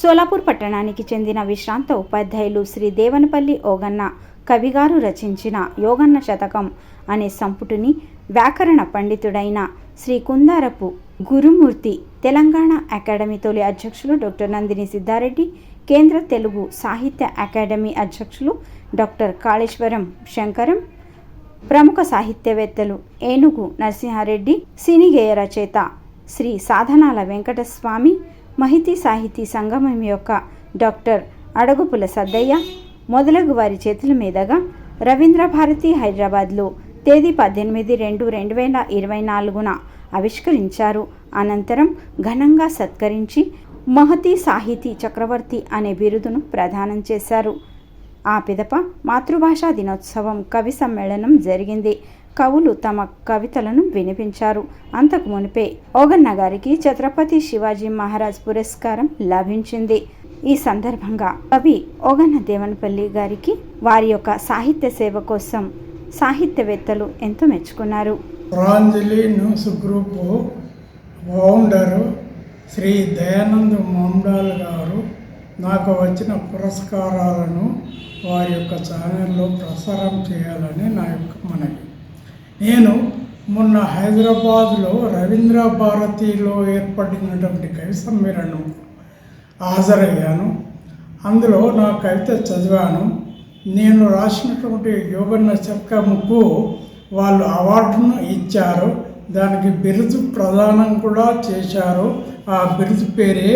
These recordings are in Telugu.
సోలాపూర్ పట్టణానికి చెందిన విశ్రాంత ఉపాధ్యాయులు శ్రీ దేవనపల్లి ఓగన్న కవిగారు రచించిన యోగన్న శతకం అనే సంపుటిని వ్యాకరణ పండితుడైన శ్రీ కుందారపు గురుమూర్తి, తెలంగాణ అకాడమీ తొలి అధ్యక్షులు డాక్టర్ నందిని సిద్ధారెడ్డి, కేంద్ర తెలుగు సాహిత్య అకాడమీ అధ్యక్షులు డాక్టర్ కాళేశ్వరం శంకరం, ప్రముఖ సాహిత్యవేత్తలు ఏనుగు నరసింహారెడ్డి, సినీ గేయ రచయిత శ్రీ సాధనాల వెంకటస్వామి, మహితి సాహితీ సంగమం యొక్క డాక్టర్ అడగుపుల సద్దయ్య మొదలగు వారి చేతుల మీదుగా రవీంద్ర భారతి హైదరాబాద్లో తేదీ 18/2/2024 ఆవిష్కరించారు. అనంతరం ఘనంగా సత్కరించి మహతి సాహితీ చక్రవర్తి అనే బిరుదును ప్రదానం చేశారు. ఆ పిదప మాతృభాషా దినోత్సవం కవి సమ్మేళనం జరిగింది. కవులు తమ కవితలను వినిపించారు. అంతకు మునిపే ఓగన్న గారికి ఛత్రపతి శివాజీ మహారాజ్ పురస్కారం లభించింది. ఈ సందర్భంగా కవి ఓగన్న దేవనపల్లి గారికి వారి యొక్క సాహిత్య సేవ కోసం సాహిత్యవేత్తలు ఎంతో మెచ్చుకున్నారు. Puranjali news group founder Shri Dayanand Mamdal గారు నాకు వచ్చిన పురస్కారాలను వారి యొక్క ఛానల్లో ప్రసారం చేయాలని నా యొక్క మనవి. నేను మొన్న హైదరాబాద్లో రవీంద్ర భారతిలో ఏర్పడినటువంటి కవి సమ్మేళనం హాజరయ్యాను. అందులో నా కవిత చదివాను. నేను రాసినటువంటి యోగన్న శతకముకు వాళ్ళు అవార్డును ఇచ్చారు. దానికి బిరుదు ప్రదానం కూడా చేశారు. ఆ బిరుదు పేరే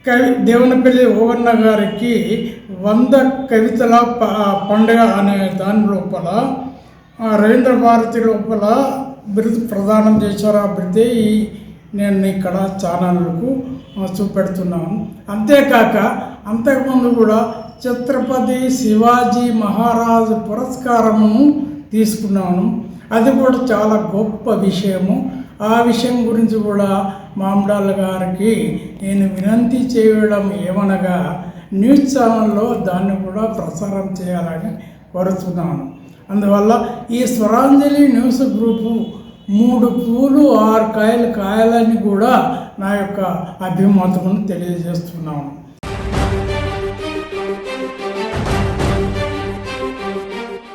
కవి దేవనపల్లి ఓగన్న గారికి 100 కవితల పండుగ అనే దాని లోపల రవీంద్ర భారతి లోపల బిరుదు ప్రదానం చేశారు. ఆ బిరుదే నేను ఇక్కడ ఛానళ్ళకు చూపెడుతున్నాను. అంతేకాక అంతకుముందు కూడా ఛత్రపతి శివాజీ మహారాజ్ పురస్కారము తీసుకున్నాను. అది కూడా చాలా గొప్ప విషయము. ఆ విషయం గురించి కూడా మామ్డాల్ గారికి నేను వినంతి చేయడం ఏమనగా న్యూస్ ఛానల్లో దాన్ని కూడా ప్రసారం చేయాలని కోరుతున్నాను. అందువల్ల ఈ స్వరాంజలి న్యూస్ గ్రూపు 3 పూలు 6 కాయలు కాయాలని కూడా నా యొక్క అభిమతమును తెలియజేస్తున్నాను.